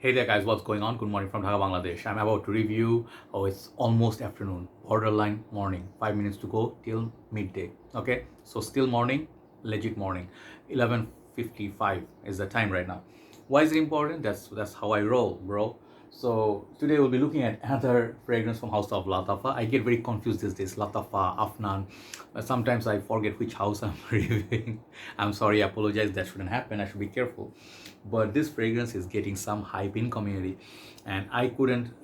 Hey there guys, what's going on? Good morning from Dhaka, Bangladesh. I'm about to review, it's almost afternoon, borderline morning, 5 minutes to go till midday. Okay, so still morning, legit morning. 11:55 is the time right now. Why is it important? That's how I roll, bro. So today we'll be looking at another fragrance from House of Lattafa. I get very confused these days, Lattafa, Afnan. Sometimes I forget which house I'm reviewing. I'm sorry, I apologize, that shouldn't happen, I should be careful. But this fragrance is getting some hype in community and I couldn't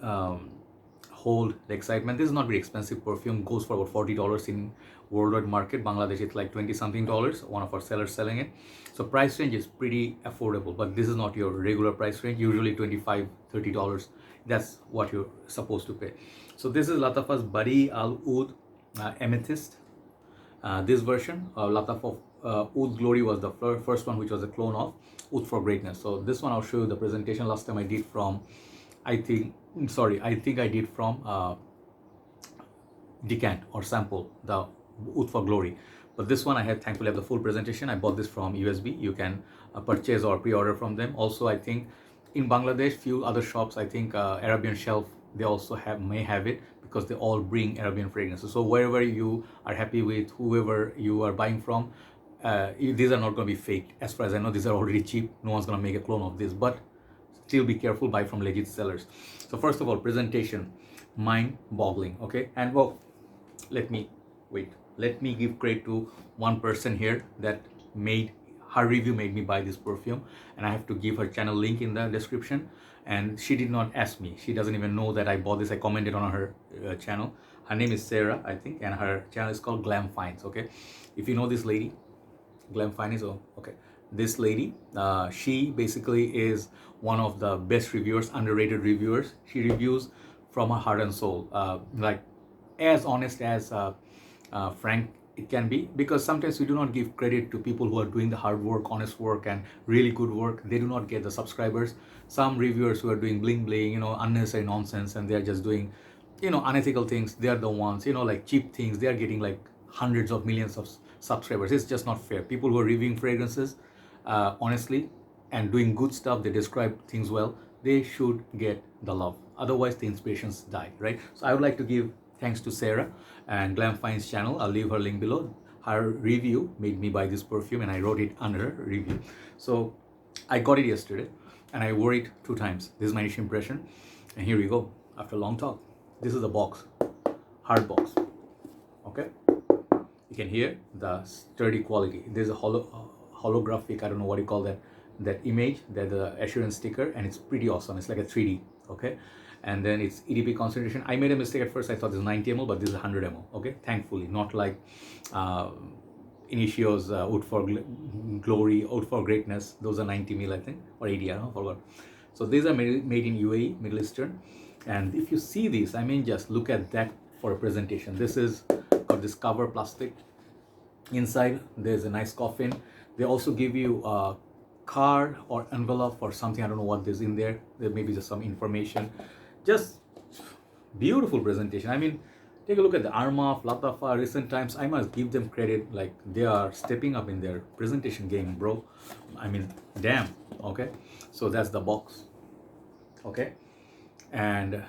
hold the excitement. This is not very expensive perfume, goes for about $40 in worldwide market. Bangladesh it's like 20 something dollars, one of our sellers selling it. So price range is pretty affordable, but this is not your regular price range, usually $25-30. That's what you're supposed to pay. So this is Lattafa's Bade'e Al Oud Amethyst. This version, Lattafa Oud Glory was the first one, which was a clone of Oud for Greatness. So this one I'll show you the presentation. Last time I did from, I think I did from Decant or sample, the Oud for Glory. But this one I have thankfully have the full presentation. I bought this from USB. You can purchase or pre-order from them. Also, I think in Bangladesh, few other shops, I think Arabian Shelf, they also may have it, because they all bring Arabian fragrances. So wherever you are happy with, whoever you are buying from, these are not going to be fake. As far as I know, these are already cheap. No one's going to make a clone of this, but still be careful, buy from legit sellers. So first of all, presentation, mind-boggling, okay? And well, let me give credit to one person here that made her review, made me buy this perfume, and I have to give her channel link in the description. And she did not ask me, she doesn't even know that I bought this. I commented on her channel. Her name is Sarah, I think, and her channel is called Glam Finds. Okay, if you know this lady, Glam Finds, oh, okay, this lady, she basically is one of the best reviewers, underrated reviewers. She reviews from her heart and soul, like as honest as frank it can be, because sometimes we do not give credit to people who are doing the hard work, honest work, and really good work. They do not get the subscribers. Some reviewers who are doing bling bling, unnecessary nonsense, and they're just doing, unethical things, they are the ones, like cheap things, they are getting like hundreds of millions of subscribers. It's just not fair. People who are reviewing fragrances honestly and doing good stuff, they describe things well, they should get the love. Otherwise the inspirations die, right? So I would like to give thanks to Sarah and Glam Finds channel. I'll leave her link below. Her review made me buy this perfume, and I wrote it under her review. So I got it yesterday and I wore it 2 times. This is my initial impression, and here we go. After a long talk, this is the box, hard box. Okay, you can hear the sturdy quality. There's a holographic, I don't know what you call that image, that the assurance sticker, and it's pretty awesome. It's like a 3D. Okay, and then it's EDP concentration. I made a mistake at first. I thought this is 90 ml, but this is 100 ml. Okay, thankfully, not like Initio's Oud for Glory, Oud for Greatness. Those are 90 ml, I think, or 80. I don't know, forgot. So these are made in UAE, Middle Eastern. And if you see these, I mean, just look at that for a presentation. This is got this cover plastic. Inside there's a nice coffin. They also give you a card or envelope or something. I don't know what is in there. There may be just some information. Just beautiful presentation. I mean, take a look at the Arma of Lattafa. Recent times, I must give them credit, like they are stepping up in their presentation game, bro. I mean, damn. Okay, so that's the box. Okay, and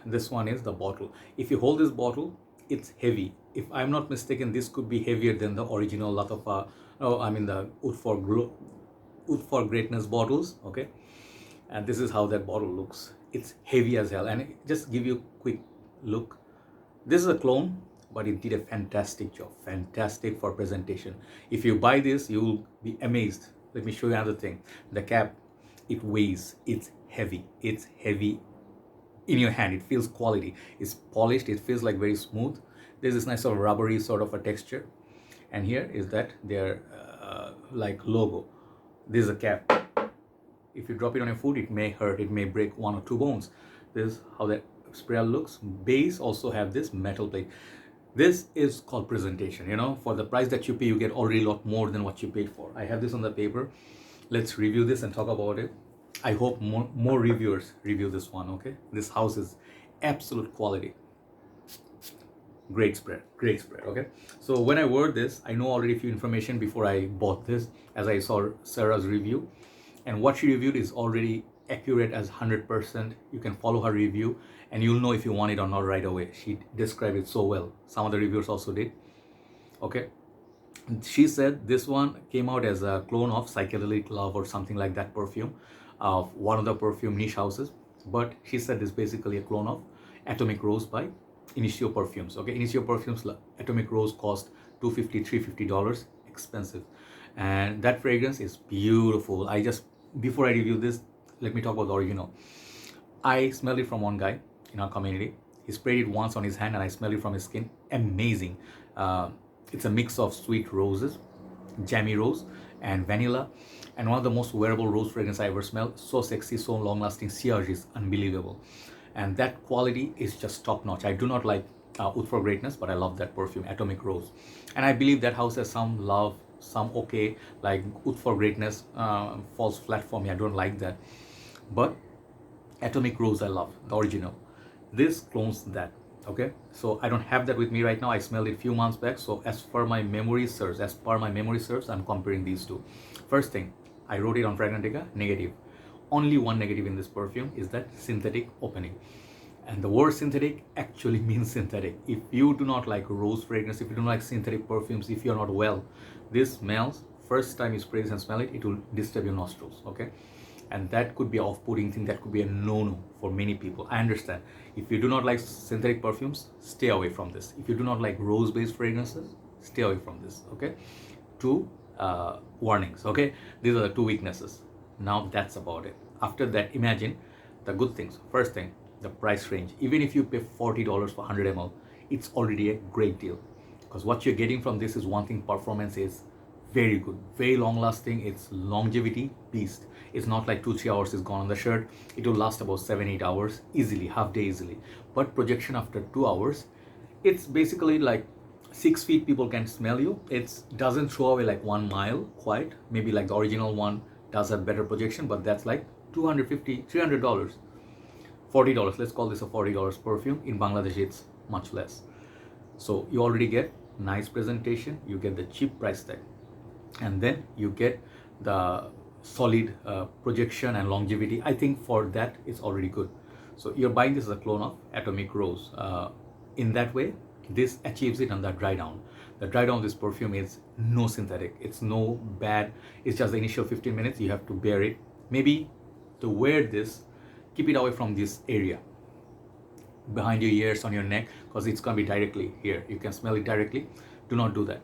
this one is the bottle. If you hold this bottle, it's heavy. If I'm not mistaken, this could be heavier than the original Lattafa. Oh, I mean the Oud for Greatness bottles. Okay, and this is how that bottle looks. It's heavy as hell. And just give you a quick look, this is a clone, but it did a fantastic job. Fantastic for presentation. If you buy this, you will be amazed. Let me show you another thing. The cap, it weighs. It's heavy. It's heavy in your hand. It feels quality. It's polished. It feels like very smooth. There's this nice sort of rubbery sort of a texture. And here is that their like logo. This is a cap. If you drop it on your foot, it may hurt, it may break 1 or 2 bones. This is how that spray looks. Base also have this metal plate. This is called presentation. For the price that you pay, you get already a lot more than what you paid for. I have this on the paper. Let's review this and talk about it. I hope more reviewers review this one. Okay, this house is absolute quality. Great spread. Okay, so when I wore this, I know already a few information before I bought this, as I saw Sarah's review. And what she reviewed is already accurate as 100%. You can follow her review and you'll know if you want it or not right away. She described it so well. Some of the reviewers also did. Okay. She said this one came out as a clone of Psychedelic Love or something like that perfume of one of the perfume niche houses. But she said this is basically a clone of Atomic Rose by Initio Parfums. Okay, Initio Parfums Atomic Rose cost $250, $350, expensive. And that fragrance is beautiful. Before I review this, let me talk about the original. I smelled it from one guy in our community. He sprayed it once on his hand and I smelled it from his skin. Amazing. It's a mix of sweet roses, jammy rose, and vanilla. And one of the most wearable rose fragrance I ever smelled. So sexy, so long lasting. Sillage is unbelievable. And that quality is just top notch. I do not like Oud for Greatness, but I love that perfume, Atomic Rose. And I believe that house has some love, some okay, like Oud for Greatness falls flat for me. I don't like that. But Atomic Rose I love, the original. This clones that. Okay, so I don't have that with me right now. I smelled it a few months back. So as my memory serves, I'm comparing these two. First thing, I wrote it on Fragrantica, negative. Only one negative in this perfume is that synthetic opening. And the word synthetic actually means synthetic. If you do not like rose fragrance, if you don't like synthetic perfumes, if you're not well, this smells, first time you spray this and smell it, it will disturb your nostrils, okay? And that could be an off-putting thing, that could be a no-no for many people. I understand. If you do not like synthetic perfumes, stay away from this. If you do not like rose-based fragrances, stay away from this, okay? Two warnings, okay? These are the two weaknesses. Now that's about it. After that, imagine the good things. First thing, the price range. Even if you pay $40 for 100 ml, it's already a great deal. Because what you're getting from this is one thing, performance is very good, very long lasting. It's longevity beast. It's not like 2-3 hours is gone on the shirt. It will last about 7-8 hours easily, half day easily. But projection after 2 hours, it's basically like 6 feet people can smell you. It doesn't throw away like 1 mile quite. Maybe like the original one does have better projection, but that's like $250, $300, $40. Let's call this a $40 perfume. In Bangladesh, it's much less. So you already get nice presentation. You get the cheap price tag. And then you get the solid projection and longevity. I think for that it's already good. So you're buying this as a clone of Atomic Rose. In that way, this achieves it on the dry down. The dry down of this perfume is no synthetic. It's no bad. It's just the initial 15 minutes. You have to bear it. Maybe to wear this, keep it away from this area behind your ears, on your neck, because it's going to be directly here. You can smell it directly. Do not do that.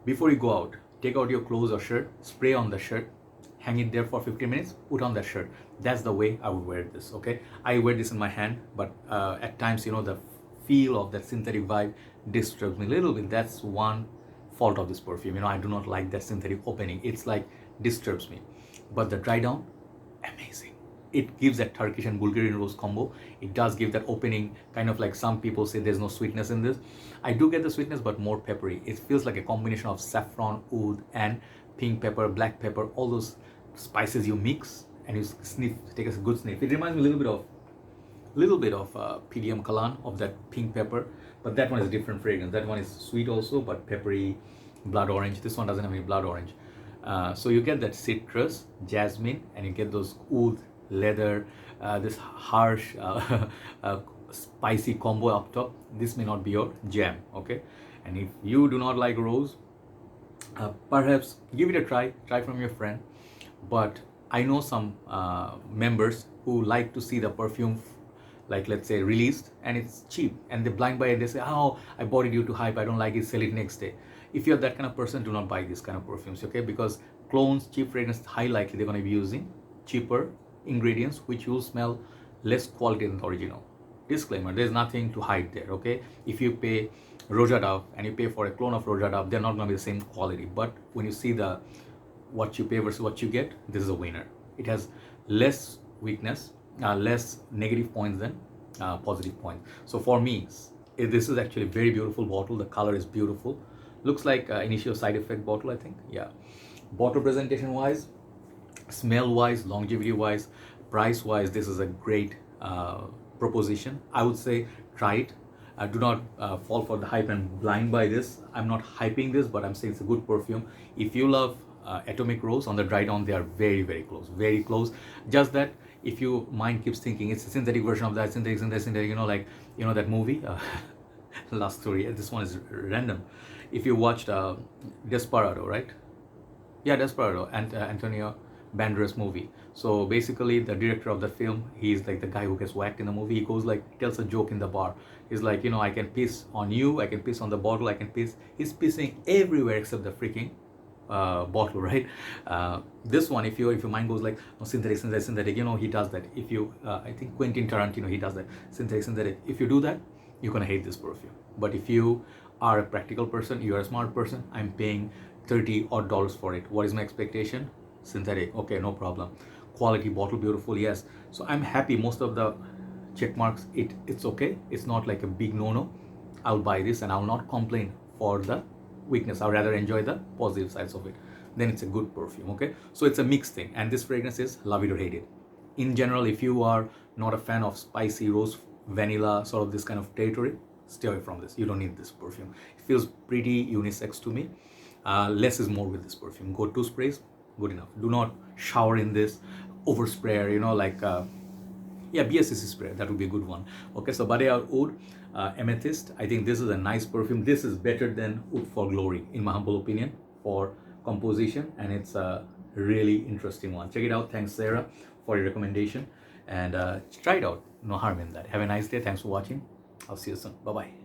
Before you go out, take out your clothes or shirt, spray on the shirt, hang it there for 15 minutes, put on that shirt. That's the way I would wear this, okay? I wear this in my hand, but at times, the feel of that synthetic vibe disturbs me a little bit. That's one fault of this perfume. I do not like that synthetic opening. It's like disturbs me. But the dry down, amazing. It gives that Turkish and Bulgarian rose combo. It does give that opening, kind of like some people say there's no sweetness in this. I do get the sweetness, but more peppery. It feels like a combination of saffron, oud, and pink pepper, black pepper, all those spices you mix and you sniff, take a good sniff. It reminds me a little bit of PDM Kalan, of that pink pepper, but that one is a different fragrance. That one is sweet also, but peppery, blood orange. This one doesn't have any blood orange. So you get that citrus, jasmine, and you get those oud, leather, this harsh spicy combo up top. This may not be your jam, okay? And if you do not like rose, perhaps give it a try from your friend. But I know some members who like to see the perfume, like let's say released, and it's cheap, and they blind buy it. They say, oh, I bought it due to hype, I don't like it, sell it next day. If you're that kind of person, do not buy this kind of perfumes, okay? Because clones, cheap fragrance, high likely they're going to be using cheaper ingredients which will smell less quality than the original. Disclaimer, there's nothing to hide there, okay? If you pay Roja Dove and you pay for a clone of Roja Dove, they're not going to be the same quality. But when you see the what you pay versus what you get, this is a winner. It has less weakness, less negative points than positive points. So for me, this is actually a very beautiful bottle. The color is beautiful. Looks like Initio side effect bottle, I think. Yeah. Bottle presentation wise, smell wise, longevity wise, price wise, this is a great proposition. I would say try it. Do not fall for the hype and blind buy this. I'm not hyping this, but I'm saying it's a good perfume. If you love Atomic Rose, on the dry down they are very, very close, very close. Just that if your mind keeps thinking it's a synthetic version of that, synthetic, you know, like, you know that movie, last story, this one is random. If you watched Desperado, right? Yeah, Desperado, and Antonio Banderas movie. So basically, the director of the film, he's like the guy who gets whacked in the movie. He goes like, tells a joke in the bar. He's like, you know, I can piss on you, I can piss on the bottle, I can piss. He's pissing everywhere except the freaking bottle, right? This one, if your mind goes like, oh, synthetic, you know, he does that. If you, I think Quentin Tarantino, he does that. Synthetic. If you do that, you're gonna hate this perfume. But if you are a practical person, you're a smart person, I'm paying $30 odd for it. What is my expectation? Synthetic. Okay, no problem. Quality, bottle beautiful, yes. So I'm happy. Most of the check marks, it's okay. It's not like a big no-no. I'll buy this and I'll not complain for the weakness. I'll rather enjoy the positive sides of it. Then it's a good perfume, okay? So it's a mixed thing. And this fragrance is love it or hate it. In general, if you are not a fan of spicy rose, vanilla, sort of this kind of territory, stay away from this. You don't need this perfume. It feels pretty unisex to me. Less is more with this perfume. Go 2 sprays, good enough. Do not shower in this, overspray, you know, like yeah, BSCC spray, that would be a good one. Okay, so Bade'e Al Oud Amethyst, I think this is a nice perfume. This is better than Oud for Glory, in my humble opinion, for composition, and it's a really interesting one. Check it out. Thanks, Sarah, for your recommendation, and try it out. No harm in that. Have a nice day. Thanks for watching. I'll see you soon. Bye-bye.